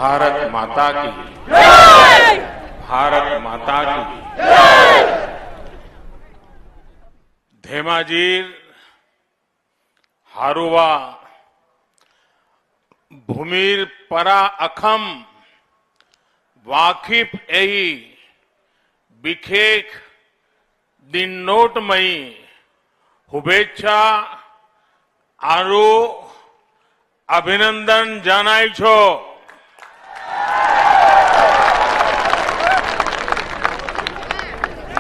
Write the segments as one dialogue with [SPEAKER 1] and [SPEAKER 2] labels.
[SPEAKER 1] भारत माता की, भारत माता की। धेमाजीर हारुवा भूमिर परा अखम वाकिफ एही बिखेक दिन नोटमयी शुभेच्छा आरु अभिनंदन जानाई छो।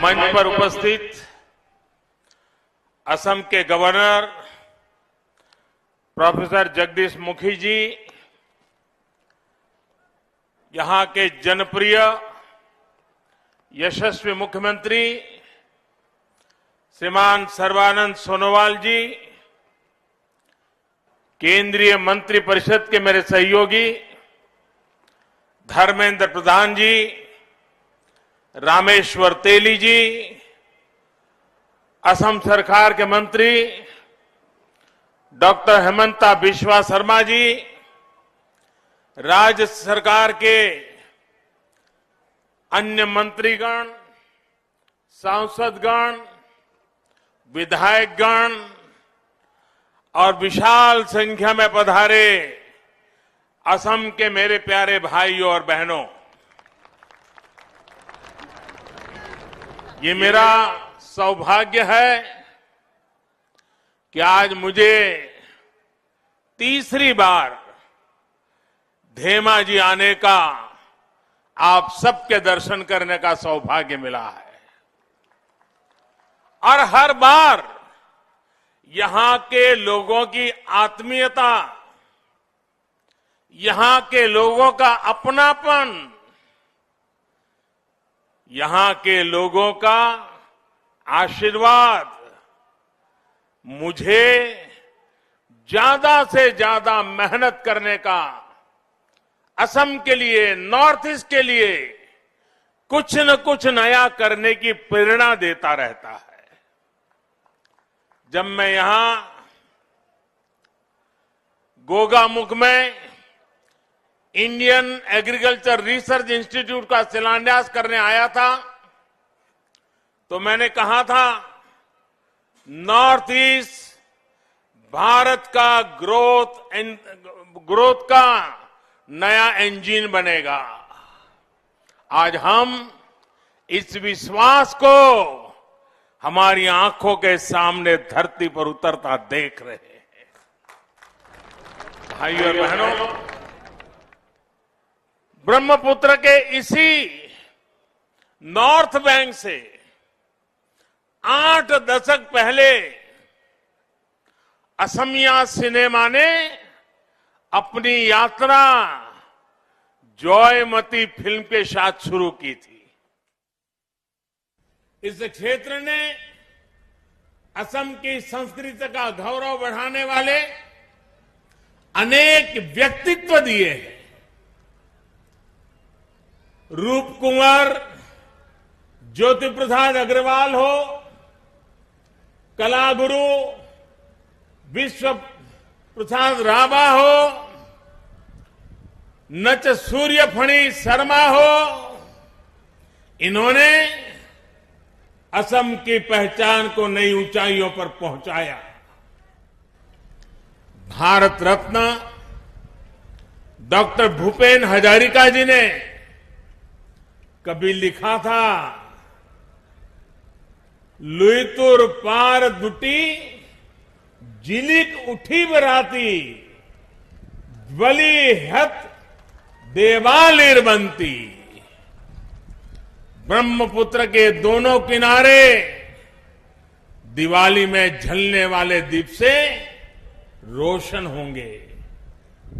[SPEAKER 1] मंच पर उपस्थित असम के गवर्नर प्रोफेसर जगदीश मुखी जी, यहां के जनप्रिय यशस्वी मुख्यमंत्री श्रीमान सर्बानंद सोनोवाल जी, केंद्रीय मंत्रिपरिषद के मेरे सहयोगी धर्मेंद्र प्रधान जी, रामेश्वर तेली जी, असम सरकार के मंत्री डॉक्टर हेमंता बिश्वा शर्मा जी, राज्य सरकार के अन्य मंत्रीगण, सांसदगण, विधायकगण और विशाल संख्या में पधारे असम के मेरे प्यारे भाइयों और बहनों, ये मेरा सौभाग्य है कि आज मुझे तीसरी बार धेमाजी आने का, आप सबके दर्शन करने का सौभाग्य मिला है। और हर बार यहां के लोगों की आत्मीयता, यहां के लोगों का अपनापन, यहां के लोगों का आशीर्वाद मुझे ज्यादा से ज्यादा मेहनत करने का, असम के लिए, नॉर्थ ईस्ट के लिए कुछ न कुछ नया करने की प्रेरणा देता रहता है। जब मैं यहां गोगामुख में इंडियन एग्रीकल्चर रिसर्च इंस्टीट्यूट का शिलान्यास करने आया था, तो मैंने कहा था नॉर्थ ईस्ट भारत का ग्रोथ का नया इंजन बनेगा। आज हम इस विश्वास को हमारी आंखों के सामने धरती पर उतरता देख रहे हैं। भाइयों और बहनों, ब्रह्मपुत्र के इसी नॉर्थ बैंक से 8 दशक पहले असमिया सिनेमा ने अपनी यात्रा जॉयमती फिल्म के साथ शुरू की थी। इस क्षेत्र ने असम की संस्कृति का गौरव बढ़ाने वाले अनेक व्यक्तित्व दिए हैं। रूप कुंवर ज्योति प्रसाद अग्रवाल हो, कलागुरु विश्व प्रसाद राभा हो, नच सूर्य फणी शर्मा हो, इन्होंने असम की पहचान को नई ऊंचाइयों पर पहुंचाया। भारत रत्न डॉक्टर भूपेन हजारिका जी ने कभी लिखा था, लुईतुर पार दुटी जिलिक उठी बराती बली हत देवालिर बनती। ब्रह्मपुत्र के दोनों किनारे दिवाली में झलने वाले दीप से रोशन होंगे।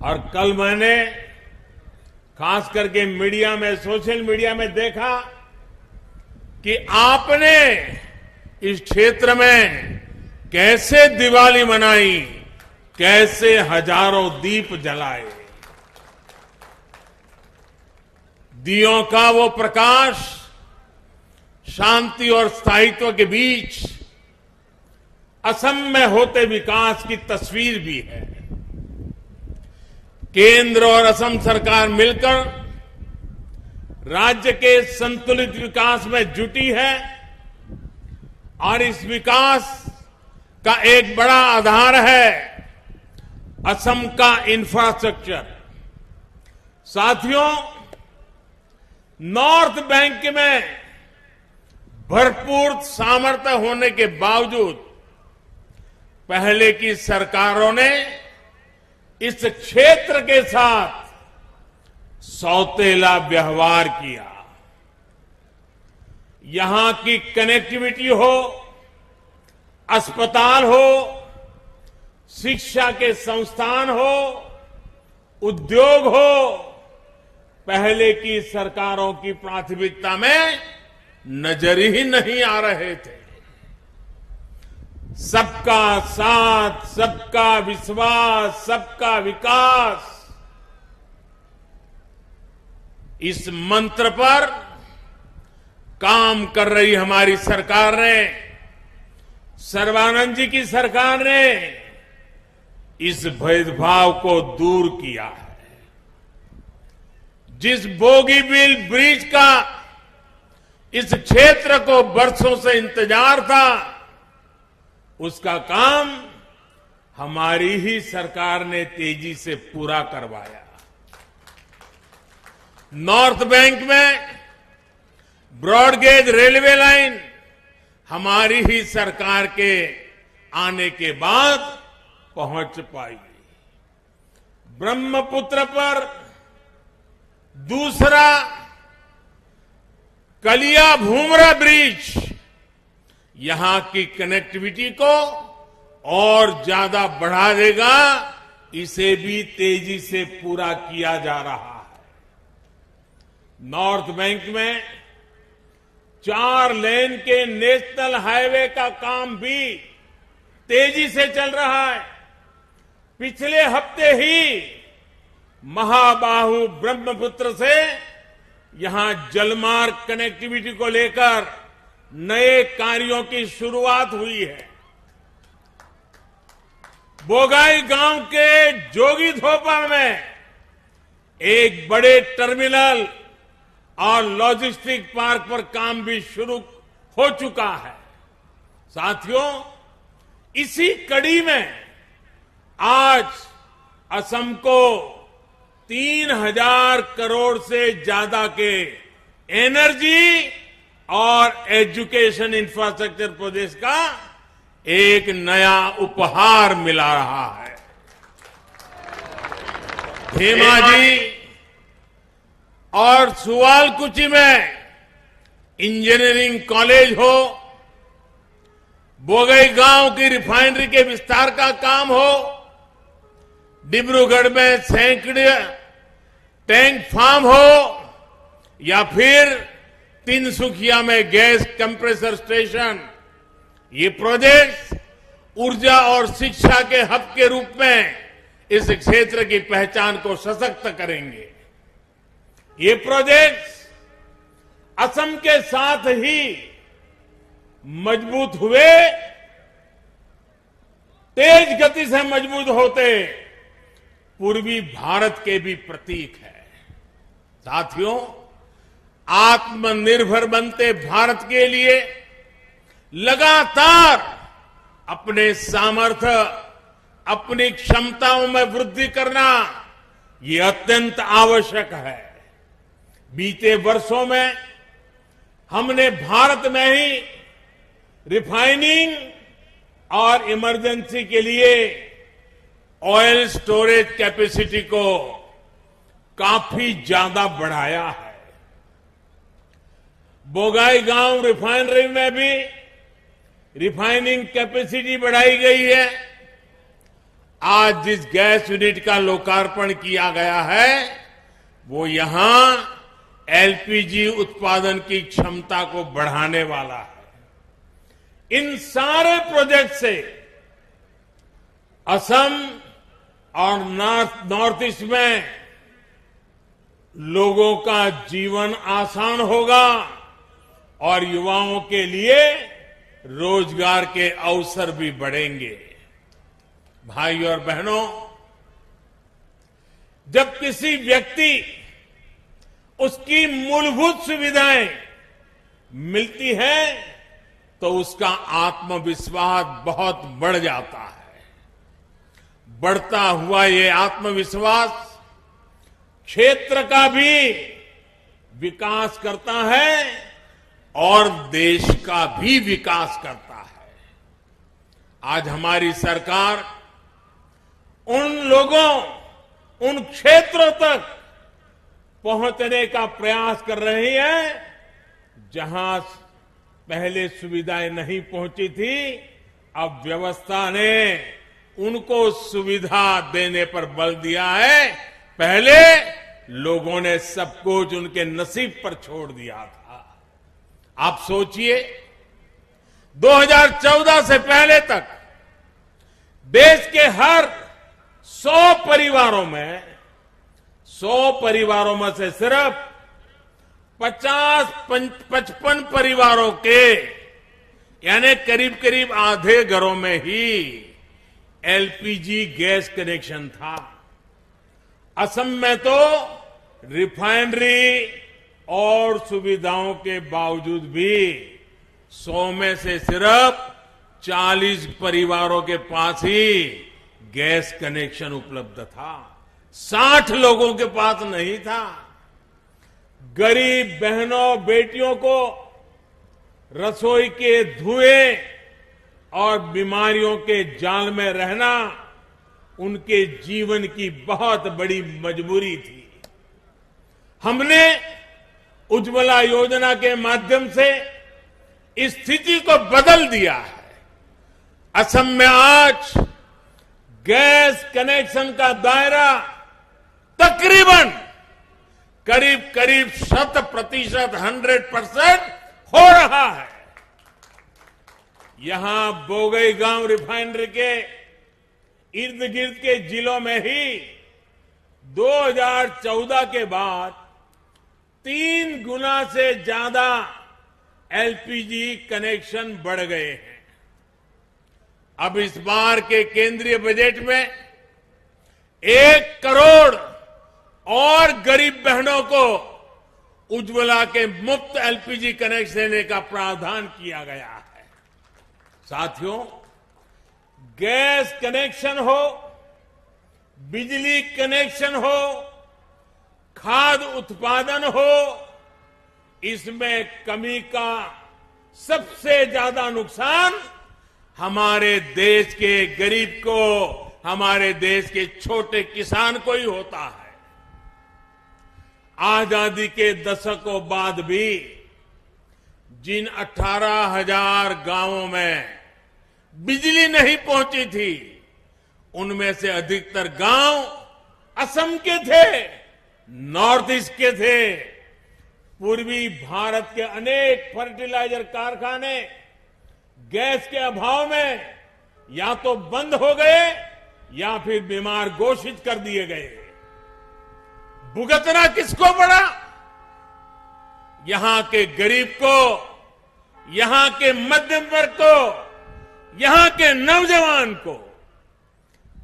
[SPEAKER 1] और कल मैंने खास करके मीडिया में, सोशल मीडिया में देखा कि आपने इस क्षेत्र में कैसे दिवाली मनाई, कैसे हजारों दीप जलाए। दियों का वो प्रकाश शांति और स्थायित्व के बीच असम में होते विकास की तस्वीर भी है। केंद्र और असम सरकार मिलकर राज्य के संतुलित विकास में जुटी है और इस विकास का एक बड़ा आधार है असम का इंफ्रास्ट्रक्चर। साथियों, नॉर्थ बैंक में भरपूर सामर्थ्य होने के बावजूद पहले की सरकारों ने इस क्षेत्र के साथ सौतेला व्यवहार किया। यहां की कनेक्टिविटी हो, अस्पताल हो, शिक्षा के संस्थान हो, उद्योग हो, पहले की सरकारों की प्राथमिकता में नजर ही नहीं आ रहे थे। सबका साथ, सबका विश्वास, सबका विकास, इस मंत्र पर काम कर रही हमारी सरकार ने, सर्बानंद जी की सरकार ने इस भेदभाव को दूर किया है। जिस बोगीबील ब्रिज का इस क्षेत्र को बरसों से इंतजार था, उसका काम हमारी ही सरकार ने तेजी से पूरा करवाया। नॉर्थ बैंक में ब्रॉडगेज रेलवे लाइन हमारी ही सरकार के आने के बाद पहुंच पाई। ब्रह्मपुत्र पर दूसरा कलिया भूमरा ब्रिज यहां की कनेक्टिविटी को और ज्यादा बढ़ा देगा। इसे भी तेजी से पूरा किया जा रहा है। नॉर्थ बैंक में 4 लेन के नेशनल हाईवे का काम भी तेजी से चल रहा है। पिछले हफ्ते ही महाबाहु ब्रह्मपुत्र से यहां जलमार्ग कनेक्टिविटी को लेकर नए कार्यों की शुरुआत हुई है। बोगाई गांव के जोगीधोपा में एक बड़े टर्मिनल और लॉजिस्टिक पार्क पर काम भी शुरू हो चुका है। साथियों, इसी कड़ी में आज असम को 3000 करोड़ से ज्यादा के एनर्जी और एजुकेशन इंफ्रास्ट्रक्चर प्रोजेक्ट का एक नया उपहार मिला रहा है। धेमाजी और सुवालकुची में इंजीनियरिंग कॉलेज हो, बोगईगांव की रिफाइनरी के विस्तार का काम हो, डिब्रूगढ़ में सैकड़े टैंक फार्म हो, या फिर तिनसुकिया में गैस कंप्रेसर स्टेशन, ये प्रोजेक्ट ऊर्जा और शिक्षा के हब के रूप में इस क्षेत्र की पहचान को सशक्त करेंगे। ये प्रोजेक्ट्स असम के साथ ही मजबूत हुए, तेज गति से मजबूत होते पूर्वी भारत के भी प्रतीक है। साथियों, आत्मनिर्भर बनते भारत के लिए लगातार अपने सामर्थ्य, अपनी क्षमताओं में वृद्धि करना ये अत्यंत आवश्यक है। बीते वर्षों में हमने भारत में ही रिफाइनिंग और इमरजेंसी के लिए ऑयल स्टोरेज कैपेसिटी को काफी ज्यादा बढ़ाया है। बोगाईगांव रिफाइनरी में भी रिफाइनिंग कैपेसिटी बढ़ाई गई है। आज जिस गैस यूनिट का लोकार्पण किया गया है, वो यहां एलपीजी उत्पादन की क्षमता को बढ़ाने वाला है। इन सारे प्रोजेक्ट से असम और नॉर्थ ईस्ट में लोगों का जीवन आसान होगा और युवाओं के लिए रोजगार के अवसर भी बढ़ेंगे। भाइयों और बहनों, जब किसी व्यक्ति उसकी मूलभूत सुविधाएं मिलती है तो उसका आत्मविश्वास बहुत बढ़ जाता है। बढ़ता हुआ ये आत्मविश्वास क्षेत्र का भी विकास करता है और देश का भी विकास करता है। आज हमारी सरकार उन लोगों, उन क्षेत्रों तक पहुंचने का प्रयास कर रही है जहां पहले सुविधाएं नहीं पहुंची थी। अब व्यवस्था ने उनको सुविधा देने पर बल दिया है। पहले लोगों ने सब कुछ उनके नसीब पर छोड़ दिया था। आप सोचिए, 2014 से पहले तक देश के हर 100 परिवारों में से सिर्फ 50-55 परिवारों के यानी करीब करीब आधे घरों में ही एलपीजी गैस कनेक्शन था। असम में तो रिफाइनरी और सुविधाओं के बावजूद भी 100 में से सिर्फ 40 परिवारों के पास ही गैस कनेक्शन उपलब्ध था। 60 लोगों के पास नहीं था। गरीब बहनों बेटियों को रसोई के धुएं और बीमारियों के जाल में रहना उनके जीवन की बहुत बड़ी मजबूरी थी। हमने उज्ज्वला योजना के माध्यम से इस स्थिति को बदल दिया है। असम में आज गैस कनेक्शन का दायरा तकरीबन करीब 100% 100% हो रहा है। यहां बोगईगांव रिफाइनरी के इर्द गिर्द के जिलों में ही 2014 के बाद 3 गुना से ज्यादा एलपीजी कनेक्शन बढ़ गए हैं। अब इस बार के केंद्रीय बजट में 1 करोड़ और गरीब बहनों को उज्ज्वला के मुफ्त एलपीजी कनेक्शन देने का प्रावधान किया गया है। साथियों, गैस कनेक्शन हो, बिजली कनेक्शन हो, खाद्य उत्पादन हो, इसमें कमी का सबसे ज्यादा नुकसान हमारे देश के गरीब को, हमारे देश के छोटे किसान को ही होता है। आजादी के दशकों बाद भी जिन 18,000 गांवों में बिजली नहीं पहुंची थी, उनमें से अधिकतर गांव असम के थे, नॉर्थ ईस्ट के थे। पूर्वी भारत के अनेक फर्टिलाइजर कारखाने गैस के अभाव में या तो बंद हो गए या फिर बीमार घोषित कर दिए गए। भुगतना किसको पड़ा? यहां के गरीब को, यहां के मध्यम वर्ग को, यहां के नौजवान को।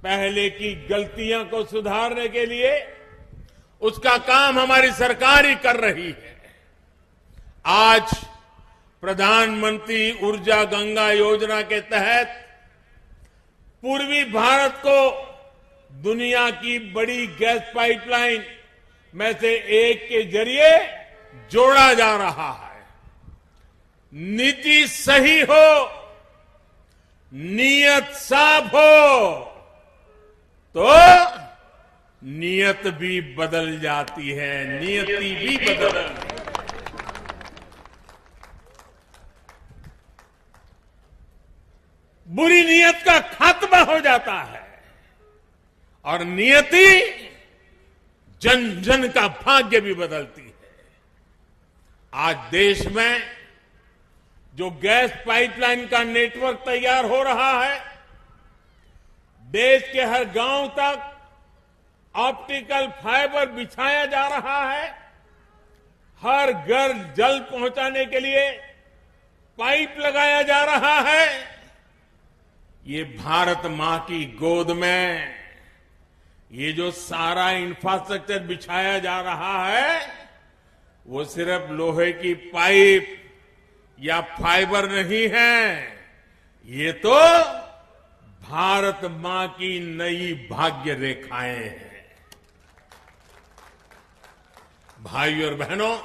[SPEAKER 1] पहले की गलतियों को सुधारने के लिए उसका काम हमारी सरकार ही कर रही है। आज प्रधानमंत्री ऊर्जा गंगा योजना के तहत पूर्वी भारत को दुनिया की बड़ी गैस पाइपलाइन में से एक के जरिए जोड़ा जा रहा है। नीति सही हो, नीयत साफ हो तो नीयत भी बदल जाती है, नियति भी बदल। बुरी नीयत का खात्मा हो जाता है और नियति जन जन का भाग्य भी बदलती है। आज देश में जो गैस पाइपलाइन का नेटवर्क तैयार हो रहा है, देश के हर गांव तक ऑप्टिकल फाइबर बिछाया जा रहा है, हर घर जल पहुंचाने के लिए पाइप लगाया जा रहा है। ये भारत मां की गोद में ये जो सारा इंफ्रास्ट्रक्चर बिछाया जा रहा है वो सिर्फ लोहे की पाइप या फाइबर नहीं है, ये तो भारत मां की नई भाग्य रेखाएं हैं। भाइयों और बहनों,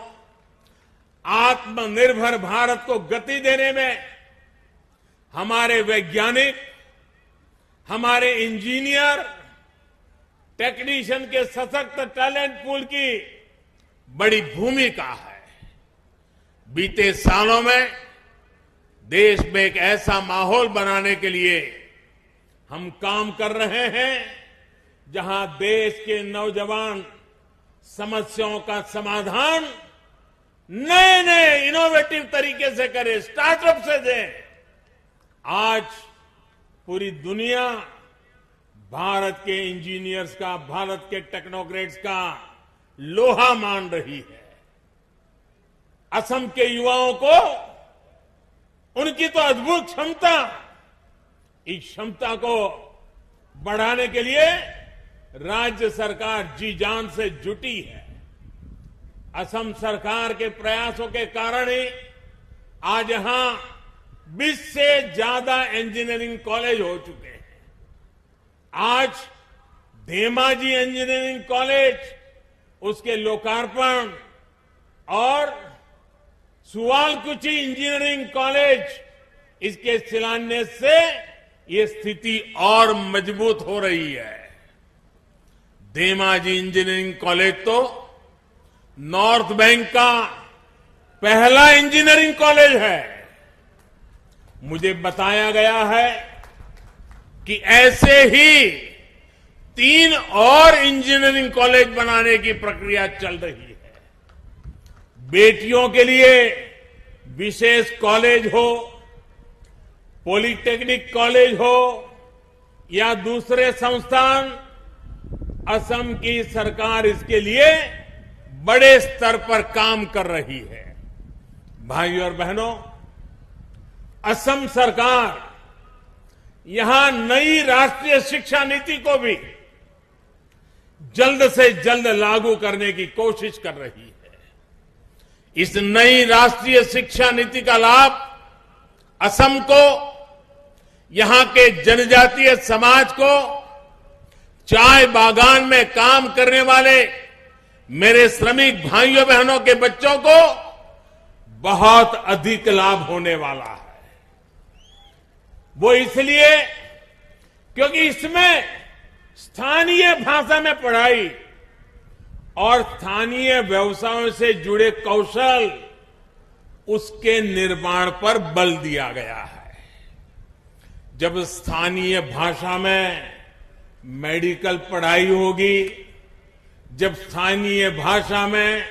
[SPEAKER 1] आत्मनिर्भर भारत को गति देने में हमारे वैज्ञानिक, हमारे इंजीनियर, टेक्नीशियन के सशक्त टैलेंट पूल की बड़ी भूमिका है। बीते सालों में देश में एक ऐसा माहौल बनाने के लिए हम काम कर रहे हैं जहां देश के नौजवान समस्याओं का समाधान नए नए इनोवेटिव तरीके से करें, स्टार्टअप से दें। आज पूरी दुनिया भारत के इंजीनियर्स का, भारत के टेक्नोक्रेट्स का लोहा मान रही है। असम के युवाओं को उनकी तो अद्भुत क्षमता, इस क्षमता को बढ़ाने के लिए राज्य सरकार जी जान से जुटी है। असम सरकार के प्रयासों के कारण ही आज यहां 20 से ज्यादा इंजीनियरिंग कॉलेज हो चुके हैं। आज धेमाजी इंजीनियरिंग कॉलेज, उसके लोकार्पण और सुवालकुची इंजीनियरिंग कॉलेज, इसके शिलान्यास से ये स्थिति और मजबूत हो रही है। धेमाजी इंजीनियरिंग कॉलेज तो नॉर्थ बैंक का पहला इंजीनियरिंग कॉलेज है। मुझे बताया गया है कि ऐसे ही 3 और इंजीनियरिंग कॉलेज बनाने की प्रक्रिया चल रही है। बेटियों के लिए विशेष कॉलेज हो, पॉलिटेक्निक कॉलेज हो या दूसरे संस्थान, असम की सरकार इसके लिए बड़े स्तर पर काम कर रही है। भाइयों और बहनों, असम सरकार यहां नई राष्ट्रीय शिक्षा नीति को भी जल्द से जल्द लागू करने की कोशिश कर रही है। इस नई राष्ट्रीय शिक्षा नीति का लाभ असम को, यहां के जनजातीय समाज को, चाय बागान में काम करने वाले मेरे श्रमिक भाइयों बहनों के बच्चों को बहुत अधिक लाभ होने वाला है। वो इसलिए क्योंकि इसमें स्थानीय भाषा में पढ़ाई और स्थानीय व्यवसायों से जुड़े कौशल, उसके निर्माण पर बल दिया गया है। जब स्थानीय भाषा में मेडिकल पढ़ाई होगी, जब स्थानीय भाषा में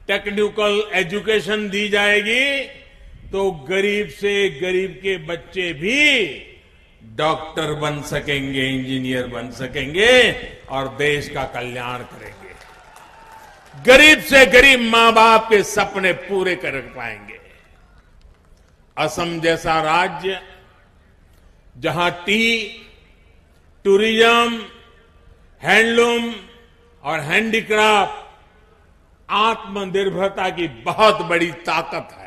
[SPEAKER 1] टेक्निकल एजुकेशन दी जाएगी, तो गरीब से गरीब के बच्चे भी डॉक्टर बन सकेंगे, इंजीनियर बन सकेंगे और देश का कल्याण करेंगे। गरीब से गरीब मां बाप के सपने पूरे कर पाएंगे। असम जैसा राज्य जहां टी, टूरिज्म, हैंडलूम और हैंडीक्राफ्ट आत्मनिर्भरता की बहुत बड़ी ताकत है,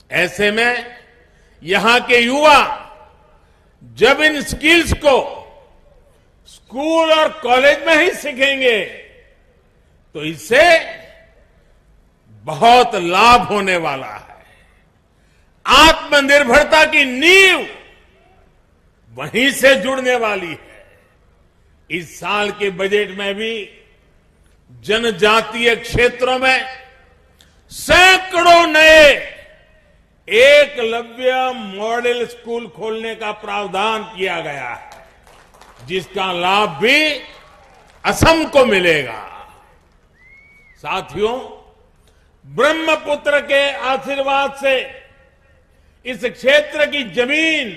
[SPEAKER 1] ऐसे में यहां के युवा जब इन स्किल्स को स्कूल और कॉलेज में ही सीखेंगे तो इससे बहुत लाभ होने वाला है। आत्मनिर्भरता की नींव वहीं से जुड़ने वाली है। इस साल के बजट में भी जनजातीय क्षेत्रों में सैकड़ों नए एकलव्य मॉडल स्कूल खोलने का प्रावधान किया गया है, जिसका लाभ भी असम को मिलेगा। साथियों, ब्रह्मपुत्र के आशीर्वाद से इस क्षेत्र की जमीन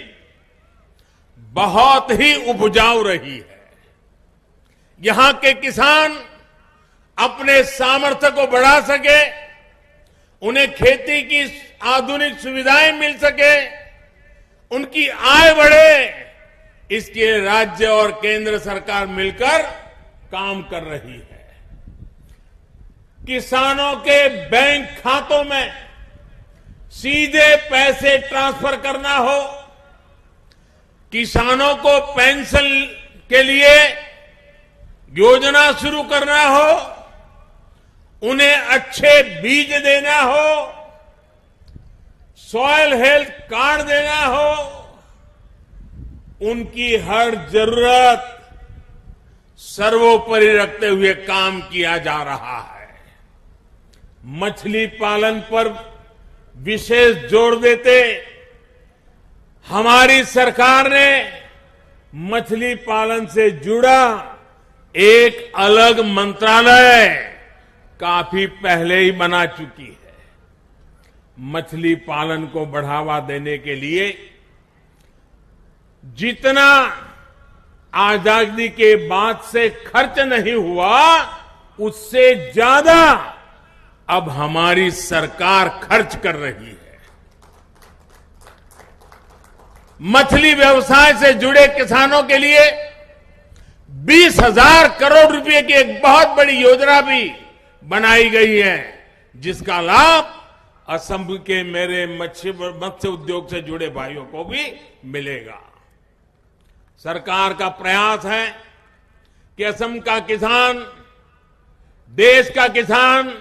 [SPEAKER 1] बहुत ही उपजाऊ रही है। यहां के किसान अपने सामर्थ्य को बढ़ा सके, उन्हें खेती की आधुनिक सुविधाएं मिल सके, उनकी आय बढ़े, इसके राज्य और केंद्र सरकार मिलकर काम कर रही है। किसानों के बैंक खातों में सीधे पैसे ट्रांसफर करना हो, किसानों को पेंशन के लिए योजना शुरू करना हो, उन्हें अच्छे बीज देना हो, सॉइल हेल्थ कार्ड देना हो, उनकी हर जरूरत सर्वोपरि रखते हुए काम किया जा रहा है। मछली पालन पर विशेष जोर देते हमारी सरकार ने मछली पालन से जुड़ा एक अलग मंत्रालय काफी पहले ही बना चुकी है। मछली पालन को बढ़ावा देने के लिए जितना आजादी के बाद से खर्च नहीं हुआ, उससे ज्यादा अब हमारी सरकार खर्च कर रही है। मछली व्यवसाय से जुड़े किसानों के लिए 20,000 करोड़ रुपए की एक बहुत बड़ी योजना भी बनाई गई है, जिसका लाभ असम के मेरे मत्स्य उद्योग से जुड़े भाइयों को भी मिलेगा। सरकार का प्रयास है कि असम का किसान, देश का किसान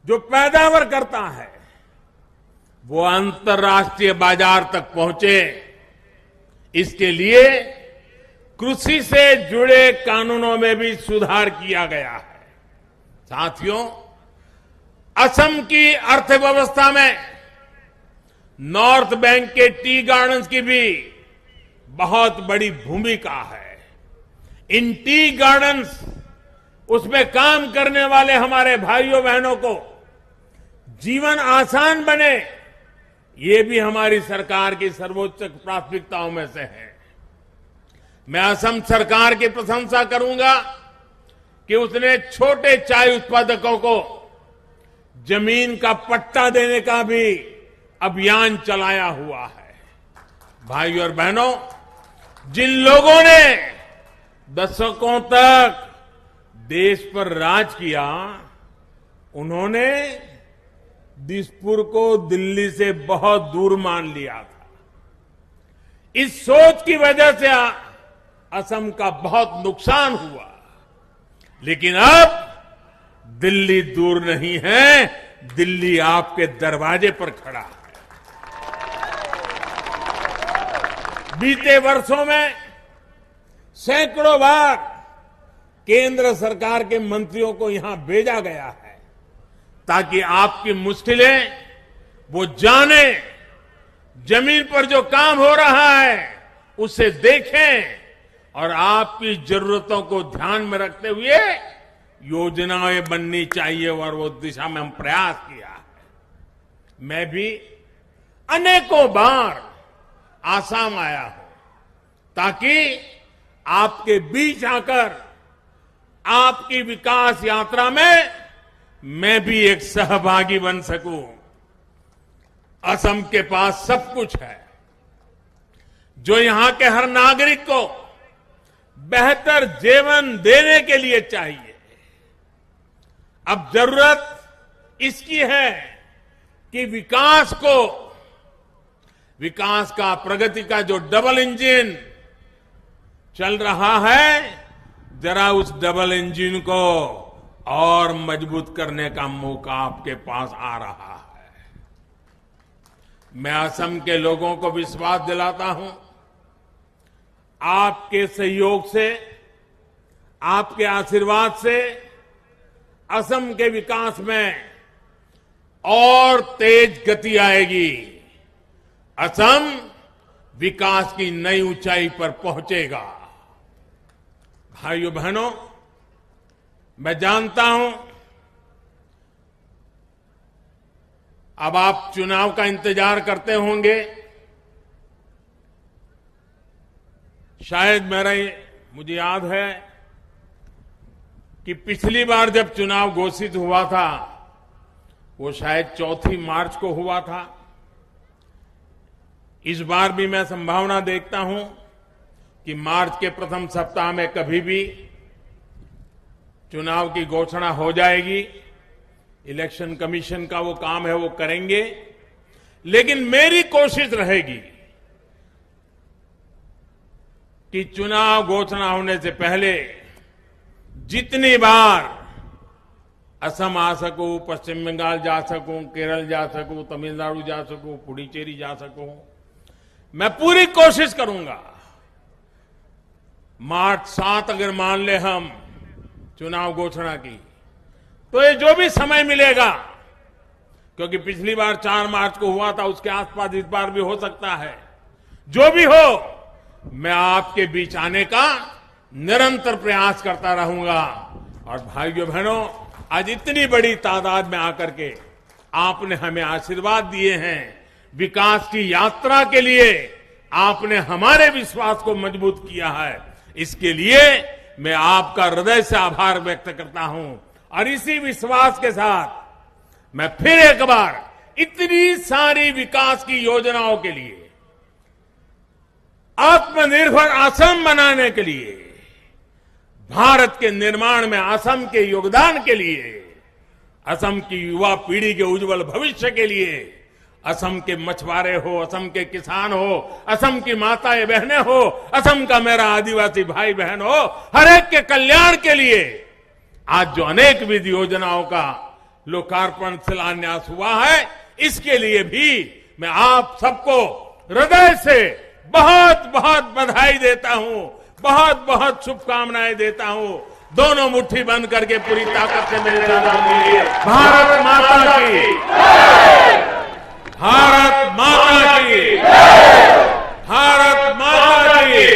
[SPEAKER 1] जो पैदावार करता है, वो अंतर्राष्ट्रीय बाजार तक पहुंचे। इसके लिए कृषि से जुड़े कानूनों में भी सुधार किया गया है। साथियों, असम की अर्थव्यवस्था में नॉर्थ बैंक के टी गार्डन्स की भी बहुत बड़ी भूमिका है। इन टी गार्डन्स, उसमें काम करने वाले हमारे भाइयों बहनों को जीवन आसान बने, ये भी हमारी सरकार की सर्वोच्च प्राथमिकताओं में से है। मैं असम सरकार की प्रशंसा करूंगा कि उसने छोटे चाय उत्पादकों को जमीन का पट्टा देने का भी अभियान चलाया हुआ है। भाइयों और बहनों, जिन लोगों ने दशकों तक देश पर राज किया, उन्होंने दिसपुर को दिल्ली से बहुत दूर मान लिया था। इस सोच की वजह से असम का बहुत नुकसान हुआ, लेकिन अब दिल्ली दूर नहीं है, दिल्ली आपके दरवाजे पर खड़ा है। बीते वर्षों में सैकड़ों बार केंद्र सरकार के मंत्रियों को यहां भेजा गया है, ताकि आपकी मुश्किलें वो जाने, जमीन पर जो काम हो रहा है उसे देखें और आपकी जरूरतों को ध्यान में रखते हुए योजनाएं बननी चाहिए, और वो दिशा में हम प्रयास किया है। मैं भी अनेकों बार आसाम आया हूं, ताकि आपके बीच आकर आपकी विकास यात्रा में मैं भी एक सहभागी बन सकूं। असम के पास सब कुछ है जो यहां के हर नागरिक को बेहतर जीवन देने के लिए चाहिए। अब जरूरत इसकी है कि विकास का, प्रगति का जो डबल इंजन चल रहा है, जरा उस डबल इंजन को और मजबूत करने का मौका आपके पास आ रहा है। मैं असम के लोगों को विश्वास दिलाता हूं, आपके सहयोग से, आपके आशीर्वाद से असम के विकास में और तेज गति आएगी। असम विकास की नई ऊंचाई पर पहुंचेगा। भाइयों बहनों, मैं जानता हूं अब आप चुनाव का इंतजार करते होंगे। शायद मुझे याद है कि पिछली बार जब चुनाव घोषित हुआ था, वो शायद 4 मार्च को हुआ था। इस बार भी मैं संभावना देखता हूं कि मार्च के प्रथम सप्ताह में कभी भी चुनाव की घोषणा हो जाएगी। इलेक्शन कमीशन का वो काम है, वो करेंगे। लेकिन मेरी कोशिश रहेगी कि चुनाव घोषणा होने से पहले जितनी बार असम आ सकूं, पश्चिम बंगाल जा सकूं, केरल जा सकूं, तमिलनाडु जा सकूं, पुडुचेरी जा सकूं, मैं पूरी कोशिश करूंगा। मार्च 7 अगर मान ले हम चुनाव घोषणा की, तो ये जो भी समय मिलेगा, क्योंकि पिछली बार 4 मार्च को हुआ था, उसके आसपास इस बार भी हो सकता है, जो भी हो मैं आपके बीच आने का निरंतर प्रयास करता रहूंगा। और भाइयों बहनों, आज इतनी बड़ी तादाद में आकर के आपने हमें आशीर्वाद दिए हैं, विकास की यात्रा के लिए आपने हमारे विश्वास को मजबूत किया है, इसके लिए मैं आपका हृदय से आभार व्यक्त करता हूं। और इसी विश्वास के साथ मैं फिर एक बार इतनी सारी विकास की योजनाओं के लिए, आत्मनिर्भर असम बनाने के लिए, भारत के निर्माण में असम के योगदान के लिए, असम की युवा पीढ़ी के उज्जवल भविष्य के लिए, असम के मछुआरे हो, असम के किसान हो, असम की माताएं बहनें हो, असम का मेरा आदिवासी भाई बहन हो, हर एक के कल्याण के लिए आज जो अनेक विधि योजनाओं का लोकार्पण शिलान्यास हुआ है, इसके लिए भी मैं आप सबको हृदय से बहुत बहुत बधाई देता हूं, बहुत बहुत शुभकामनाएं देता हूं। दोनों मुट्ठी बंद करके पूरी ताकत से मेरे भारत माता की, भारत माता की, भारत माता की।